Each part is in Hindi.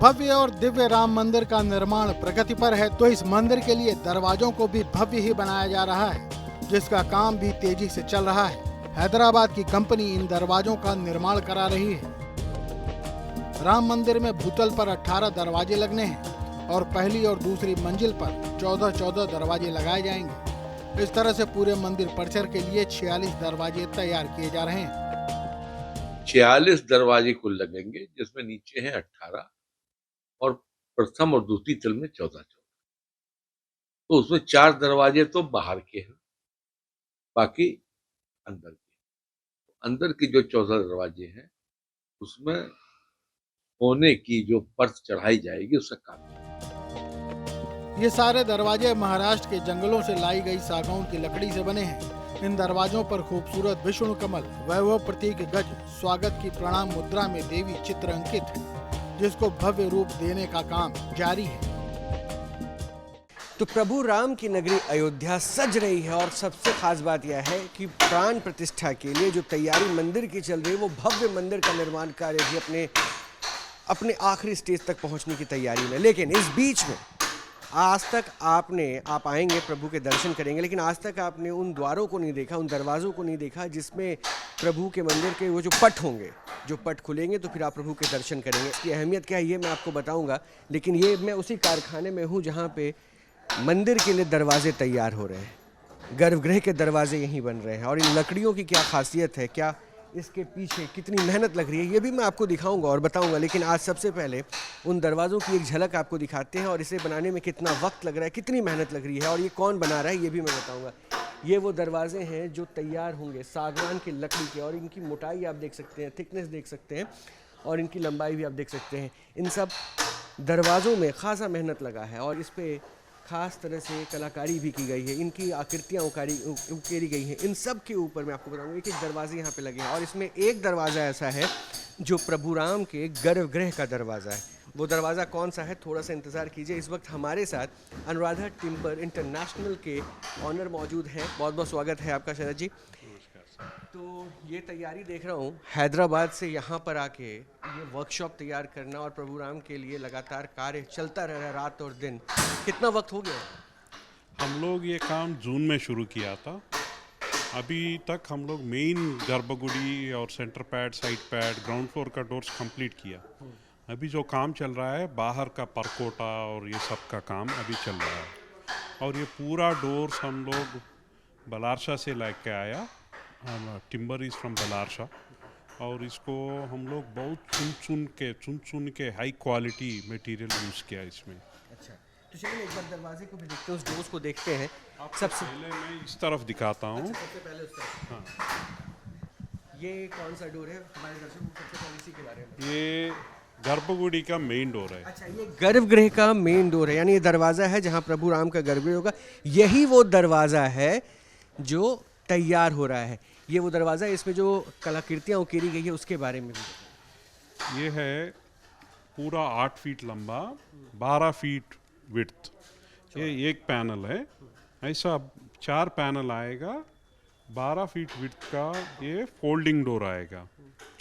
भव्य और दिव्य राम मंदिर का निर्माण प्रगति पर है, तो इस मंदिर के लिए दरवाजों को भी भव्य ही बनाया जा रहा है, जिसका काम भी तेजी से चल रहा है। हैदराबाद की कंपनी इन दरवाजों का निर्माण करा रही है। राम मंदिर में भूतल पर 18 दरवाजे लगने हैं और पहली और दूसरी मंजिल पर 14-14 दरवाजे लगाए जाएंगे। इस तरह से पूरे मंदिर परिसर के लिए 46 दरवाजे तैयार किए जा रहे हैं। 46 दरवाजे कुल लगेंगे, जिसमें नीचे हैं 18 और प्रथम और दूसरी तल में 14-14। तो उसमें 4 दरवाजे तो बाहर के हैं, बाकी अंदर के। अंदर के जो 14 दरवाजे हैं उसमें सोने की जो परत चढ़ाई जाएगी उसका काम। ये सारे दरवाजे महाराष्ट्र के जंगलों से लाई गई सागौन की लकड़ी से बने हैं। इन दरवाजों पर खूबसूरत विष्णु कमल, वैभव प्रतीक गज, स्वागत की प्रणाम मुद्रा में देवी चित्र अंकित है, जिसको भव्य रूप देने का काम जारी है। तो प्रभु राम की नगरी अयोध्या सज रही है और सबसे खास बात यह है कि प्राण प्रतिष्ठा के लिए जो तैयारी मंदिर की चल रही है, वो भव्य मंदिर का निर्माण कार्य भी अपने आखिरी स्टेज तक पहुंचने की तैयारी में। लेकिन इस बीच में आज तक आप आएंगे, प्रभु के दर्शन करेंगे, लेकिन आज तक आपने उन द्वारों को नहीं देखा, उन दरवाज़ों को नहीं देखा जिसमें प्रभु के मंदिर के वो जो पट होंगे, जो पट खुलेंगे तो फिर आप प्रभु के दर्शन करेंगे। इसकी अहमियत क्या है ये मैं आपको बताऊंगा, लेकिन ये मैं उसी कारखाने में हूँ जहाँ पे मंदिर के लिए दरवाजे तैयार हो रहे हैं। गर्भगृह के दरवाजे यहीं बन रहे हैं और इन लकड़ियों की क्या खासियत है, क्या इसके पीछे कितनी मेहनत लग रही है, ये भी मैं आपको दिखाऊंगा और बताऊंगा। लेकिन आज सबसे पहले उन दरवाज़ों की एक झलक आपको दिखाते हैं और इसे बनाने में कितना वक्त लग रहा है, कितनी मेहनत लग रही है और ये कौन बना रहा है ये भी मैं बताऊंगा। ये वो दरवाजे हैं जो तैयार होंगे सागवान की लकड़ी के, और इनकी मोटाई आप देख सकते हैं, थिकनेस देख सकते हैं और इनकी लंबाई भी आप देख सकते हैं। इन सब दरवाज़ों में खासा मेहनत लगा है और इस पर खास तरह से कलाकारी भी की गई है, इनकी आकृतियाँ उकेरी गई हैं। इन सब के ऊपर मैं आपको बताऊंगा एक दरवाजे यहाँ पे लगे हैं और इसमें एक दरवाज़ा ऐसा है जो प्रभु राम के गर्भगृह का दरवाज़ा है। वो दरवाज़ा कौन सा है, थोड़ा सा इंतज़ार कीजिए। इस वक्त हमारे साथ अनुराधा टिम्बर इंटरनेशनल के ऑनर मौजूद हैं। बहुत बहुत स्वागत है आपका शरद जी। तो ये तैयारी देख रहा हूँ हैदराबाद से यहाँ पर आके ये वर्कशॉप तैयार करना और प्रभु राम के लिए लगातार कार्य चलता रह रहा है रात और दिन। कितना वक्त हो गया? हम लोग ये काम जून में शुरू किया था। अभी तक हम लोग मेन गर्भगुड़ी और centre pad, side pad, ground floor का डोर्स कंप्लीट किया। अभी जो काम चल रहा है बाहर का परकोटा और ये सब का काम अभी चल रहा है। और ये पूरा डोर्स हम लोग बलारसा से लेके आया, टिम्बर इज़ फ्रॉम बलारसा, और इसको हम लोग बहुत चुन के हाई क्वालिटी मटेरियल यूज़ किया इसमें। अच्छा, तो चलिए एक बार दरवाजे को भी देखते हैं, उस डोर्स को देखते हैं। सबसे पहले मैं इस तरफ दिखाता हूँ। अच्छा, सबसे पहले उस तरफ। हाँ। ये कौन सा डोर है हमारे दर्शकों को सबसे पहले इसी के बारे में? ये गर्भगुड़ी का मेन डोर है। अच्छा, ये गर्भगृह का मेन डोर है, यानी ये दरवाज़ा है जहाँ प्रभु राम का गर्भगृह होगा। यही वो दरवाज़ा है जो तैयार हो रहा है। ये वो दरवाज़ा है, इसमें जो कलाकृतियाँ उकेरी गई है उसके बारे में भी। ये है पूरा 8 फीट लंबा, 12 फीट विड्थ। ये एक पैनल है, ऐसा 4 पैनल आएगा। 12 फीट विड्थ का ये फोल्डिंग डोर आएगा।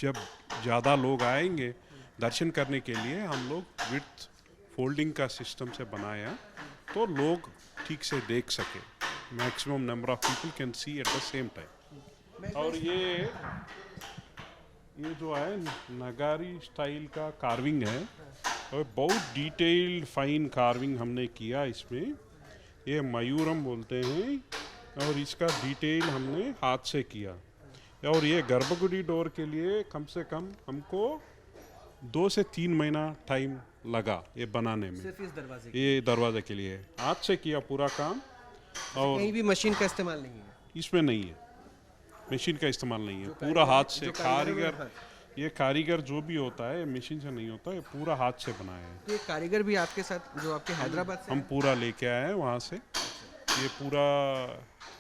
जब ज़्यादा लोग आएंगे दर्शन करने के लिए, हम लोग विड्थ फोल्डिंग का सिस्टम से बनाया तो लोग ठीक से देख सके, maximum number of people can see at the same time. और ये जो है नगारी स्टाइल का कार्विंग है और बहुत डिटेल्ड फाइन कार्विंग हमने किया इसमें। ये मयूरम बोलते हैं और इसका डिटेल हमने हाथ से किया। और ये गर्भगुड़ी डोर के लिए कम से कम हमको 2 से 3 महीना टाइम लगा ये बनाने में। सिर्फ इस दरवाजे ये दरवाजे के लिए हाथ से किया पूरा काम। और कहीं भी मशीन का इस्तेमाल नहीं है इसमें, नहीं है मशीन का इस्तेमाल नहीं है, पूरा हाथ से। कारीगर, ये कारीगर जो भी होता है मशीन से नहीं होता, ये पूरा हाथ से बनाया है। तो ये कारीगर भी आपके साथ जो आपके हैदराबाद से हम पूरा लेके आए हैं वहाँ से। ये पूरा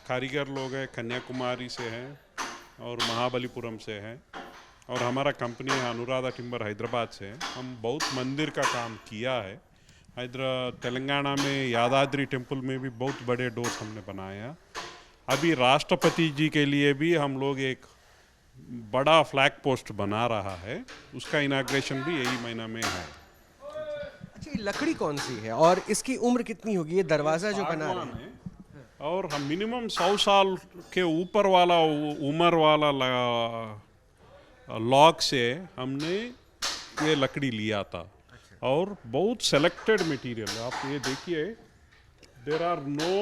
कारीगर लोग हैं, कन्याकुमारी से हैं और महाबलीपुरम से हैं, और हमारा कंपनी है अनुराधा टिम्बर हैदराबाद से है। हम बहुत मंदिर का काम किया है। तेलंगाना में यादाद्री टेम्पल में भी बहुत बड़े डोर्स हमने बनाए हैं। अभी राष्ट्रपति जी के लिए भी हम लोग एक बड़ा फ्लैग पोस्ट बना रहा है, उसका इनाग्रेशन भी यही महीना में है। ये लकड़ी कौन सी है और इसकी उम्र कितनी होगी? ये दरवाजा जो बना रहे सागवान हैं है और हम मिनिमम 100 साल के ऊपर वाला उम्र वाला लॉग से हमने ये लकड़ी लिया था और बहुत सेलेक्टेड मटेरियल है। आप ये देखिए, there are no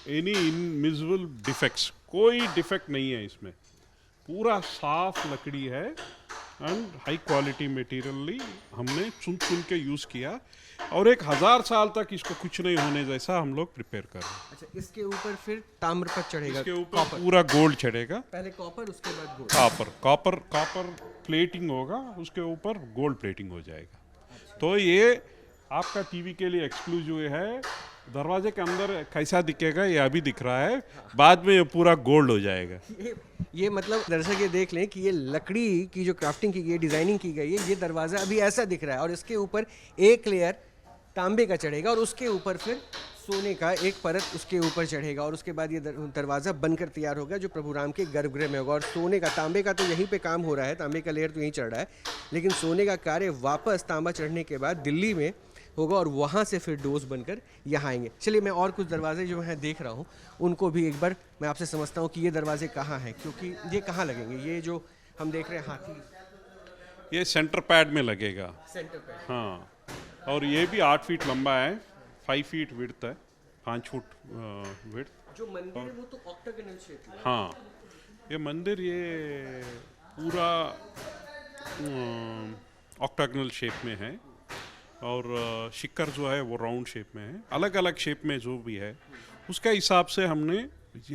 any invisible defects, कोई डिफेक्ट नहीं है इसमें, पूरा साफ लकड़ी है एंड हाई क्वालिटी मटेरियली हमने चुन चुन के यूज़ किया और 1000 साल तक इसको कुछ नहीं होने जैसा हम लोग प्रिपेयर कर रहे हैं। अच्छा, इसके ऊपर फिर ताम्र पर चढ़ेगा, इसके ऊपर कॉपर। पूरा गोल्ड चढ़ेगा, पहले कॉपर, उसके बाद गोल्ड। कॉपर प्लेटिंग होगा, उसके ऊपर गोल्ड प्लेटिंग हो जाएगा। तो ये आपका टीवी के लिए एक्सक्लूसिव है। दरवाजे के अंदर कैसा दिखेगा ये अभी दिख रहा है, बाद में ये पूरा गोल्ड हो जाएगा। ये मतलब दर्शक ये देख लें कि ये लकड़ी की जो क्राफ्टिंग की गई, डिजाइनिंग की गई है, ये दरवाज़ा अभी ऐसा दिख रहा है और इसके ऊपर एक लेयर तांबे का चढ़ेगा और उसके ऊपर फिर सोने का एक परत उसके ऊपर चढ़ेगा और उसके बाद ये दरवाज़ा बनकर तैयार होगा जो प्रभु राम के गर्भगृह में होगा। और सोने का, तांबे का तो यहीं पे काम हो रहा है, तांबे का लेयर तो यहीं चढ़ रहा है, लेकिन सोने का कार्य वापस तांबा चढ़ने के बाद दिल्ली में होगा और वहाँ से फिर डोज बनकर यहाँ आएंगे। चलिए, मैं और कुछ दरवाजे जो मैं देख रहा हूँ उनको भी एक बार मैं आपसे समझता हूँ कि ये दरवाजे कहाँ हैं, क्योंकि ये कहाँ लगेंगे। ये जो हम देख रहे हैं हाथी, ये सेंटर पैड में लगेगा। सेंटर पे। हाँ, और ये भी 8 फीट लंबा है, 5 फीट विड्थ है, 5 फुट विड्थ। जो मंदिर है वो तो ऑक्टागोनल शेप है। हाँ, ये मंदिर ये पूरा ऑक्टागोनल शेप में है और शिखर जो है वो राउंड शेप में है। अलग अलग शेप में जो भी है उसके हिसाब से हमने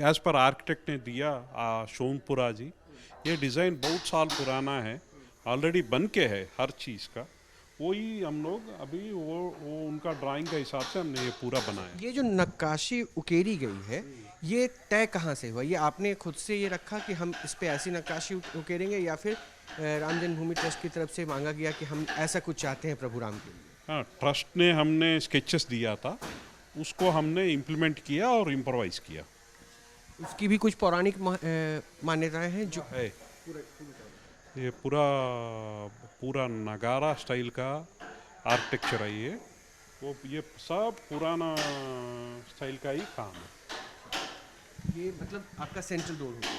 एज पर आर्किटेक्ट ने दिया, सोमपुरा जी। ये डिज़ाइन बहुत साल पुराना है, ऑलरेडी बन के है हर चीज़ का, वही हम लोग अभी वो उनका ड्राइंग के हिसाब से हमने ये पूरा बनाया। ये जो नक्काशी उकेरी गई है, ये तय कहाँ से हुआ? ये आपने खुद से ये रखा कि हम इस पे ऐसी नक्काशी उकेरेंगे, या फिर राम जन्मभूमि ट्रस्ट की तरफ से मांगा गया कि हम ऐसा कुछ चाहते हैं प्रभु राम के लिए? हाँ, ट्रस्ट ने हमने स्केचेस दिया था, उसको हमने इम्प्लीमेंट किया और इम्प्रोवाइज किया। उसकी भी कुछ पौराणिक मान्यताएं हैं जो है। ये पूरा नगारा स्टाइल का आर्किटेक्चर है ये सब पुराना स्टाइल का ही काम है। ये मतलब आपका सेंट्रल डोर हो गया।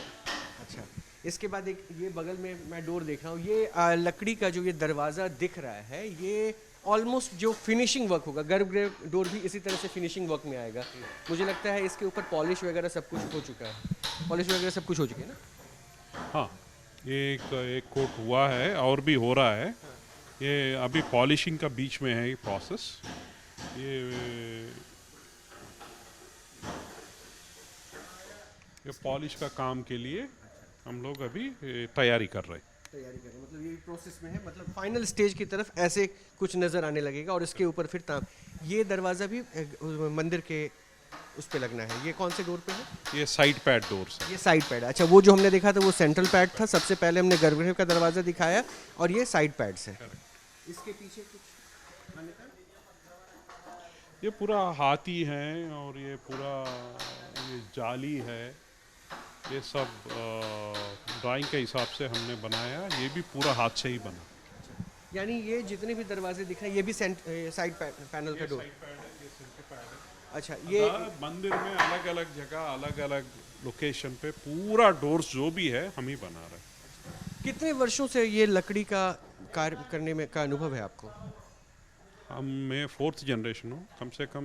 अच्छा, इसके बाद एक ये बगल में मैं डोर देख रहा हूँ, ये लकड़ी का जो ये दरवाज़ा दिख रहा है, ये ऑलमोस्ट जो फिनिशिंग वर्क होगा, गर्भगृह डोर भी इसी तरह से फिनिशिंग वर्क में आएगा। मुझे लगता है इसके ऊपर पॉलिश वगैरह सब कुछ हो चुका है, पॉलिश वगैरह सब कुछ हो चुकी है ना? हाँ, ये एक कोट हुआ है और भी हो रहा है, ये अभी पॉलिशिंग का बीच में है ये प्रोसेस। ये पॉलिश का काम के लिए हम लोग अभी तैयारी कर रहे हैं। मतलब ये प्रोसेस में है, मतलब फाइनल स्टेज की तरफ ऐसे कुछ नज़र आने लगेगा और इसके ऊपर फिर ये दरवाज़ा भी मंदिर के उस पे लगना है। ये कौन से डोर पे है? ये साइड पैड डोर्स है। ये साइड पैड। अच्छा, वो जो हमने देखा था वो सेंट्रल पैड था, सबसे पहले हमने गर्भगृह का दरवाज़ा दिखाया और ये साइड पैड्स है। इसके पीछे कुछ मान्यता? ये पूरा हाथी है और ये पूरा ये जाली है, ये सब ड्राइंग के हिसाब से हमने बनाया। ये भी पूरा हाथ से ही बना। यानी ये जितने भी दरवाजे दिख रहे हैं ये भी साइड पैनल का डोर? अच्छा, ये मंदिर में अलग अलग जगह, अलग अलग लोकेशन पे पूरा डोर्स जो भी है हम ही बना रहे हैं। कितने वर्षों से ये लकड़ी का कार्य करने में का अनुभव है आपको? मैं 4th जनरेशन हूँ, कम से कम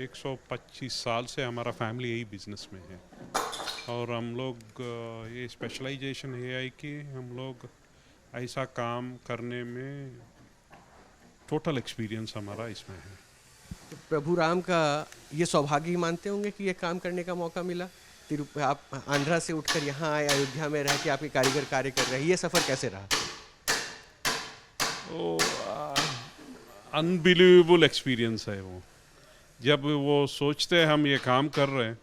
125 साल से हमारा फैमिली यही बिजनेस में है। और हम लोग ये स्पेशलाइजेशन है कि हम लोग ऐसा काम करने में टोटल एक्सपीरियंस हमारा इसमें है। तो प्रभु राम का ये सौभाग्य ही मानते होंगे कि ये काम करने का मौका मिला। आप आंध्रा से उठकर यहाँ आए, अयोध्या में रह के आपके कारीगर कार्य कर रहे हैं, ये सफ़र कैसे रहा? अनबिलीवेबल एक्सपीरियंस है वो। जब वो सोचते हैं हम ये काम कर रहे हैं,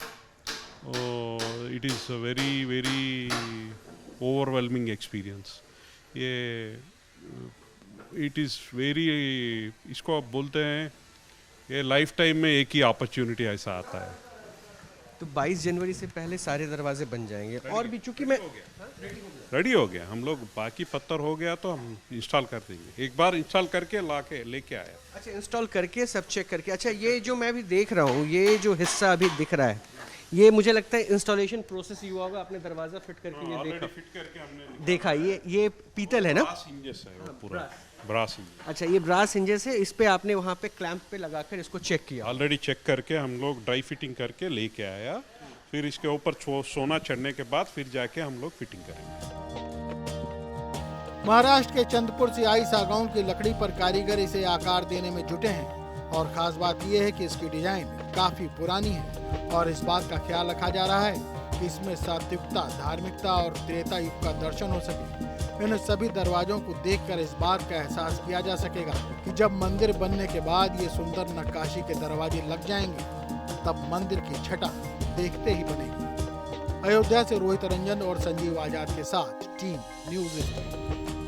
it is very very overwhelming experience. ये इट इज़ वेरी, इसको आप बोलते हैं ये लाइफ टाइम में एक ही अपॉर्चुनिटी ऐसा आता है। तो 22 जनवरी से पहले सारे दरवाजे बन जाएंगे। और भी चूंकि मैं रेडी हो गया, हम लोग बाकी पत्थर हो गया तो हम इंस्टॉल कर देंगे। एक बार इंस्टॉल करके लेके आया। अच्छा, इंस्टॉल करके सब चेक करके। अच्छा, ये जो मैं अभी देख रहा हूँ, ये जो हिस्सा अभी दिख रहा है, ये मुझे लगता है इंस्टॉलेशन प्रोसेस हुआ होगा। आपने दरवाजा फिट करके ये देखा, ये पीतल है ना? ब्रास हिंजेस है वो पूरा, ब्रास हिंजेस। अच्छा, ये ब्रास हिंजेस है, इस पे आपने वहाँ पे क्लैंप पे लगाकर इसको चेक किया? ऑलरेडी चेक करके हम लोग ड्राई फिटिंग करके लेके आया, फिर इसके ऊपर सोना चढ़ने के बाद फिर जाके हम लोग फिटिंग करेंगे। महाराष्ट्र के चंद्रपुर से आई सागौन की लकड़ी पर कारीगर इसे आकार देने में जुटे हैं और खास बात यह है कि इसकी डिजाइन काफी पुरानी है और इस बात का ख्याल रखा जा रहा है कि इसमें सात्विकता, धार्मिकता और त्रेता युग का दर्शन हो सके। इन सभी दरवाजों को देखकर इस बात का एहसास किया जा सकेगा कि जब मंदिर बनने के बाद ये सुंदर नक्काशी के दरवाजे लग जाएंगे तब मंदिर की छटा देखते ही बनेगी। अयोध्या से रोहित रंजन और संजीव आजाद के साथ टीम न्यूज़।